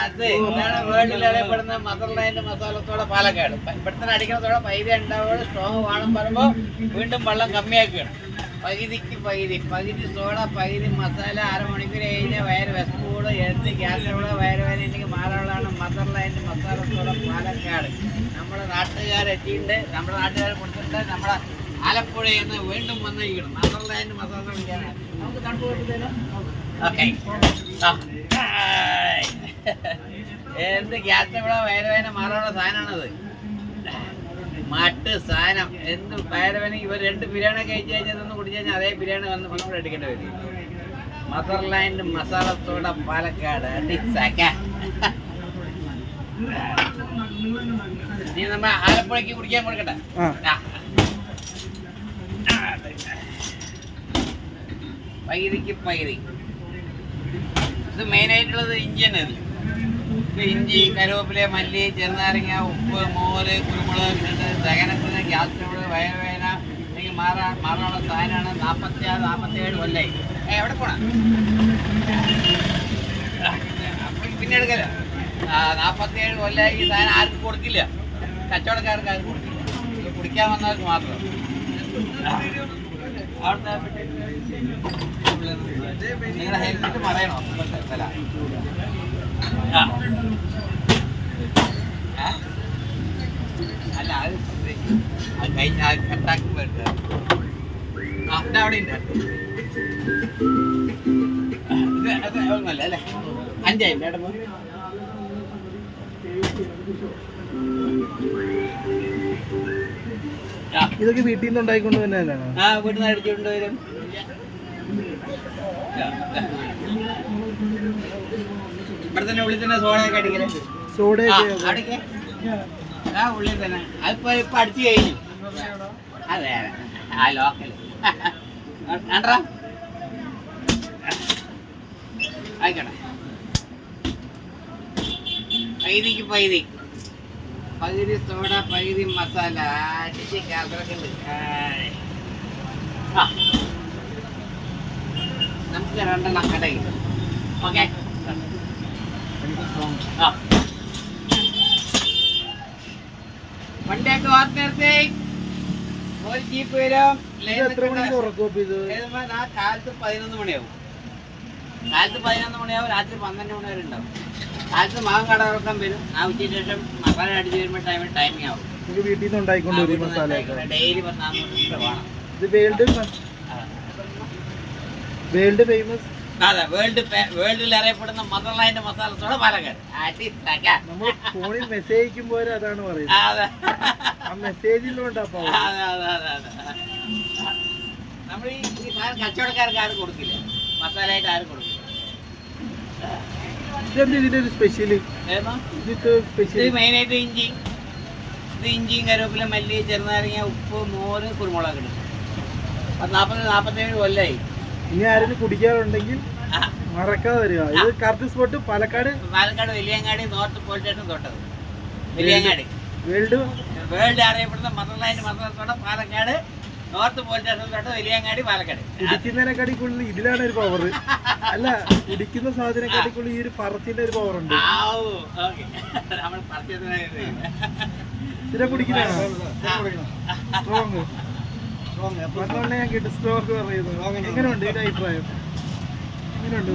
അത് ഇതാണ് വേൾഡിൽ അറിയപ്പെടുന്ന മദർലാൻഡ് മസാലത്തോടെ പാലക്കാട്. ഇവിടുത്തെ അടിക്കണത്തോടെ പൈതി ഉണ്ടാവുക സ്ട്രോങ് വേണം പറയുമ്പോൾ വീണ്ടും വെള്ളം കമ്മിയാക്കുകയാണ്. പകുതി സോഡ പകുതി മസാല, അരമണിക്കൂർ കഴിഞ്ഞാൽ വയറ് വിശപ്പോട് എടുത്ത് ഗ്യാസിലൂടെ വയറ് വേദന എനിക്ക് മാറാനുള്ളതാണ് മദർലാൻഡ് മസാലത്തോടെ പാലക്കാട്. നമ്മുടെ നാട്ടുകാരെത്തിയിട്ടുണ്ട്, നമ്മുടെ നാട്ടുകാരെ കൊടുത്തിട്ടുണ്ട്. നമ്മുടെ ആലപ്പുഴയിൽ നിന്ന് വീണ്ടും വന്നിരിക്കണം മദർലാൻഡ് മസാല വിളിക്കാനാണ്. നമുക്ക് കണ്ടുപോകുന്നതിന് ഓക്കെ എന്ത് ഗ്യാസിലൂടെ വയറ് വേദന മാറാനുള്ള സാധനമാണത്. മട്ട് സാധനം എന്ത് വയറുവേന. ഇവർ 2 ബിരിയാണി കഴിച്ചു കഴിഞ്ഞാൽ നിന്ന് കുടിച്ചു കഴിഞ്ഞാൽ അതേ ബിരിയാണി വന്ന് നമ്മൾ എടുക്കേണ്ടി വരും. മദർലാൻഡ് മസാലത്തോട പാലക്കാട് നീ നമ്മ ആലപ്പുഴയ്ക്ക് കുടിക്കാൻ കൊടുക്കട്ടെ. പകുതിക്ക് പകുതി. ഇത് മെയിനായിട്ടുള്ളത് ഇഞ്ചിയാണ്. ഇഞ്ചി, കരുവേപ്പില, മല്ലി, ചെറുനാരങ്ങ, ഉപ്പ്, മോര്, കുരുമുളക് ഇട്ടിട്ട് ദഹനത്തിന്, ഗ്യാസിനോട് വയറുവേദന എനിക്ക് മാറാനുള്ള സാധനമാണ്. 46-47 കൊല്ലായി. എവിടെ പോണം പിന്നെ എടുക്കല്ലോ. 47 കൊല്ലായി. ഈ സാധനം ആർക്കും കൊടുക്കില്ല, കച്ചവടക്കാർക്ക് ആർക്കും കൊടുക്കില്ല, കുടിക്കാൻ വന്നവർക്ക് മാത്രം. അവിടുത്തെ നിങ്ങളുടെ ഹെൽമെറ്റ് പറയണോ? അല്ല അല്ല അത് കഴിഞ്ഞ കട്ടാക്കുമ്പോ അവിടെ ഉണ്ട്. ഇത് ഒന്നല്ല അല്ലേ, 5,000 ഇടമ്പോ. ഇതൊക്കെ വീട്ടിൽ നിന്ന് ഉണ്ടായിക്കൊണ്ട് തന്നെയാണ്. വീട്ടിൽ നിന്ന് അടിച്ചുകൊണ്ട് വരും. ഇവിടെ തന്നെ ഉള്ളിൽ തന്നെ സോഡയൊക്കെ അടിക്കലേ. സോഡ അടിക്കേ ഉള്ളിൽ തന്നെ. അതിപ്പോ അടിച്ചു കഴിഞ്ഞു. അതെ ആ ലോക്കൽ ആണ്ടാ ആയിക്കോട്ടെ. പകുതിക്ക് പകുതി സോഡ പകുതി മസാല അടിച്ച് കാസറൊക്കെയുണ്ട്. നമുക്ക് 2 എണ്ണം കടയിൽ. ഓക്കെ വണ്ടിയൊക്കെ വാർത്ത നേരത്തെ ഒരു ജീപ്പ് വരും. കാലത്ത് 11 മണിയാവും. രാത്രി 12 മണി വരെ ഉണ്ടാവും. കാലത്ത് മാങ്ങ കട തുറക്കാൻ വരും. ആ ഉച്ചയ്ക്ക് ശേഷം മസാല അടിച്ച് വരുമ്പോൾ ടൈമിംഗ് ആവും. വീട്ടിൽ നിന്ന് ഉണ്ടായിക്കൊണ്ട് ഡെയിലി 400 വേണം. World famous. അതെ, വേൾഡിൽ അറിയപ്പെടുന്ന മദർലാൻഡ് മസാലത്തോടെ പാലക്കാട്. നമ്മൾ ഫോണിൽ മെസ്സേജ് അയക്കുമ്പോൾ അതാണ് പറയുന്നത്. ആ മെസ്സേജിലുണ്ട്. അപ്പൊ നമ്മൾ ഈ സാധനം കച്ചവടക്കാർക്ക് ആരും കൊടുക്കില്ല, മസാലയായിട്ട് ആരും കൊടുക്കില്ല. ഇതിന്റെ ഒരു സ്പെഷ്യല് മെയിനായിട്ട് ഇഞ്ചിയും കരുവേപ്പില, മല്ലി, ചെറുനാരങ്ങ, ഉപ്പ്, മോര്, കുരുമുളക് ഇടും. 47 കൊല്ലായി. ഇനി ആരെങ്കിലും കുടിക്കാറുണ്ടെങ്കിൽ മറക്കാതെ വരിക. ഇത് correct spot Palakkad Valiyangadi north police station തൊട്ടത്. വലിയങ്ങാടി വേൾഡ് അറിയപ്പെടുന്ന മദർലാൻഡ് മസാലത്തോടെ പാലക്കാട് നോർത്ത് പോലീസ് സ്റ്റേഷൻ തൊട്ട് വലിയങ്ങാടി പാലക്കാട്. കുടിക്കുന്നതിനെക്കാട്ടി കൂടുതൽ ഇതിലാണ് ഒരു പവർ. അല്ല, കുടിക്കുന്ന സാധനത്തെക്കാട്ടി കൂടുതൽ ഈ ഒരു പറത്തിന്റെ ഒരു പവർ ഉണ്ട്. ഇതിനെ കുടിക്കുന്നതാണോ? അതുകൊണ്ട് ഞാൻ കേട്ടു സ്റ്റോക്ക് പറയുന്നത്. എങ്ങനെയുണ്ട് ഇതിന്റെ അഭിപ്രായം? എങ്ങനെയുണ്ട്?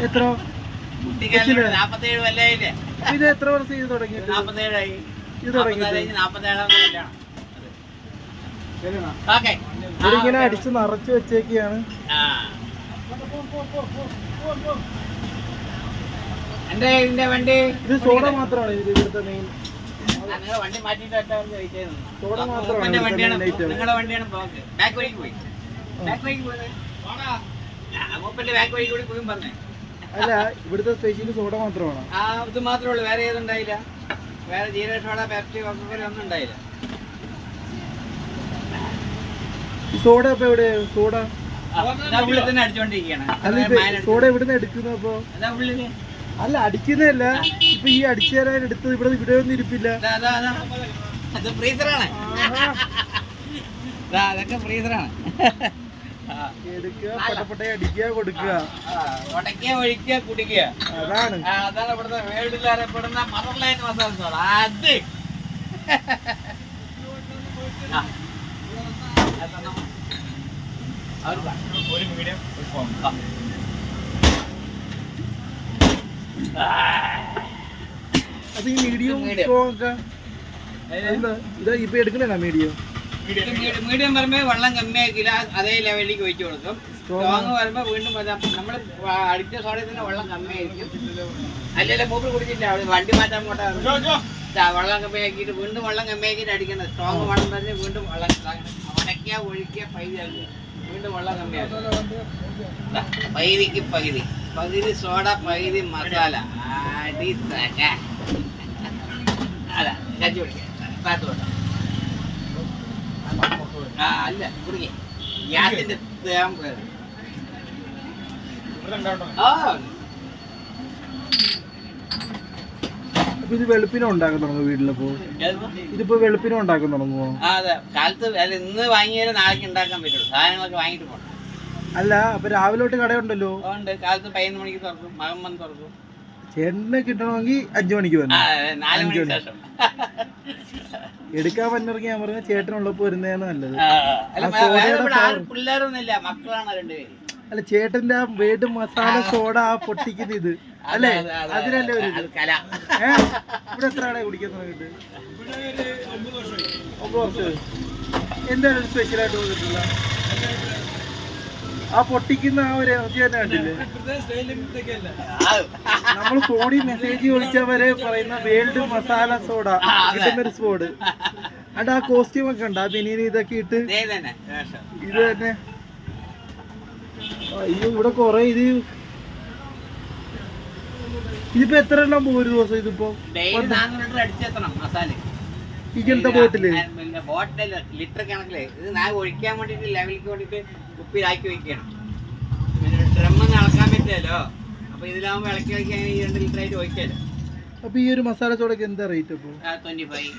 എത്ര 47 കൊല്ലായില്ലേ? ഇത് എത്ര വർഷം ഇത് തുടങ്ങി? 47 ഇത് ഇങ്ങനെ അടിച്ച് നിറച്ച് വെച്ചേക്കാണ്. വണ്ടി ഇത് സോഡ മാത്രമാണ് ഇവിടുത്തെ മെയിൻ. വണ്ടി മാറ്റിട്ട് സോഡ മാത്രമാണ് നിങ്ങളുടെ വണ്ടിയാണ്. ബാക്ക് വഴിക്ക് പോയി ബാക്ക് വഴി കൂടി പോയി പറഞ്ഞേ. അല്ല, ഇവിടുത്തെ സ്പെഷ്യൽ സോഡ മാത്രമാണ്. ഇത് മാത്രമേ ഉള്ളൂ, വേറെ ഏതുണ്ടായില്ല. വേറെ ജീരക സോഡ, പെപ്സി, കൊക്കക്കോല ഒന്നും ഉണ്ടായില്ല. സോഡ ഇപ്പൊ എവിടെ? സോഡ ഉള്ളിൽ തന്നെ അടിച്ചോണ്ടിരിക്കുകയാണ്. സോഡ എവിടുന്ന് എടുക്കുന്നു? അപ്പൊ ഉള്ളില് അല്ല, അടിക്കുന്നതല്ല. ഇപ്പൊ ഈ അടിച്ചു തരാൻ എടുത്തത് ഇവിടെ ഒന്നും ഇരിപ്പില്ല. അത് ഫ്രീസറാണ്. അതൊക്കെ ഫ്രീസറാണ്. എടുക്കുക, പട്ടപ്പട്ടയെ അടിക്കുക, കൊടുക്കുക. ഉടക്കുക, ഒഴിക്കുക, കുടിക്കുക. അതാണ് അതാണ് ഇവിടുത്തെ വേൾഡിൽ അറിയപ്പെടുന്ന മദർലൈൻ മസാല സോഡ. അത് ഒരു മീഡിയം അത് ഈ മീഡിയം സ്ട്രോങ് ഇതാ ഇപ്പൊ എടുക്കണ മീഡിയം മീഡിയം വരുമ്പോ വെള്ളം കമ്മിയാക്കില്ല, അതേ ലെവലിലേക്ക് ഒഴിച്ചു കൊടുക്കും. സ്ട്രോങ് വരുമ്പോ വീണ്ടും നമ്മൾ അടിച്ച സോഡയിൽ തന്നെ വെള്ളം കമ്മിയായിരിക്കും. അല്ലല്ലേ മൂപ്പർ കുടിച്ചില്ല, വണ്ടി മാറ്റാൻ പോട്ടെ, വെള്ളം കമ്മിയാക്കിയിട്ട് വീണ്ടും വെള്ളം കമ്മിയാക്കിയിട്ട് അടിക്കണം. സ്ട്രോങ് വെള്ളം തന്നെ വീണ്ടും വെള്ളം ഉടക്കുക, ഒഴിക്കുക, പൈതയാക്കുക, വീണ്ടും വെള്ളം കമ്മിയാക്കുക. പകുതിക്ക് പകുതി, പകുതി സോഡ, പകുതി മസാല. അടി അല്ല കഞ്ചി കുടിക്കുക, താത്ത് വേണ്ട. അല്ല കുടിക്കേ, ഗ്യാസിന്റെ അപ്പൊ ഇത് വെളുപ്പിനും ഉണ്ടാക്കാൻ തുടങ്ങും വീട്ടിലപ്പോ? ഇതിപ്പോ വെളുപ്പിനും ഉണ്ടാക്കാൻ തുടങ്ങുമോ? അതെ, കാലത്ത് ഇന്ന് വാങ്ങിയാലും നാളേക്ക് ഉണ്ടാക്കാൻ പറ്റുള്ളൂ. സാധനങ്ങളൊക്കെ വാങ്ങിട്ട് പോകണം. അല്ല അപ്പൊ രാവിലെ തൊട്ട് കടയുണ്ടല്ലോ? ഉണ്ട്, കാലത്ത് 11 മണിക്ക് തുറക്കും, മകൻ വന്ന് തുറക്കും. ചേട്ടനെ കിട്ടണമെങ്കിൽ 5 മണിക്ക് വരണം. 4 മണിക്ക് ശേഷം എടുക്കാൻ പറ്റിറങ്ങി ഞാൻ പറഞ്ഞ ചേട്ടനുള്ളപ്പോ വരുന്നതാണ് നല്ലത്. പിള്ളേരൊന്നുമില്ല, മക്കളാണ് രണ്ടുപേര്. അല്ല ചേട്ടന്റെ ആ വീട് മസാല സോഡ ആ പൊട്ടിക്കുന്ന ഇത് അല്ലേ, അതിനല്ലേ ഒരു ഇവിടെ എത്ര ആളെ കുടിക്കാൻ തുടങ്ങിയിട്ട്? 9 വർഷം. എന്താണ് ഒരു സ്പെഷ്യലായിട്ട് തോന്നിട്ടില്ല? ആ പൊട്ടിക്കുന്ന ആ ഒരു എനർജി തന്നെ കണ്ടില്ലേ? നമ്മൾ ഫോണിൽ മെസ്സേജ് വിളിച്ചവരെ പറയുന്ന വേൾഡ് മസാല സോഡ കിട്ടുന്നൊരു സ്പോഡ്. അണ്ട് ആ കോസ്റ്റ്യൂം ഒക്കെ ഉണ്ട്, ആ ബനിയന് ഇതൊക്കെ ഇട്ട് ഇത് തന്നെ. അയ്യോ ഇവിടെ കൊറേ ഇതിപ്പോ എത്ര എണ്ണം പോകും ഒരു ദിവസം? ഇതിപ്പോ ഇങ്ങനത്തെ ബോട്ടില് ലിറ്റർ കണക്കില് ഇത് ഒഴിക്കാൻ വേണ്ടിട്ട് ലെവലിക്ക് വേണ്ടിട്ട് കുപ്പിയിലാക്കി വെക്കണം. ഡ്രമ്മൊന്നും ഇളക്കാൻ പറ്റില്ലല്ലോ, അപ്പൊ ഇതിലാവുമ്പോ ഇളക്കി വയ്ക്കാൻ 2 ലിറ്റർ ആയിട്ട് ഒഴിക്കാലോ. അപ്പൊ ഈ ഒരു മസാല സോഡക്ക് എന്താ റേറ്റ്? അപ്പൊ 25.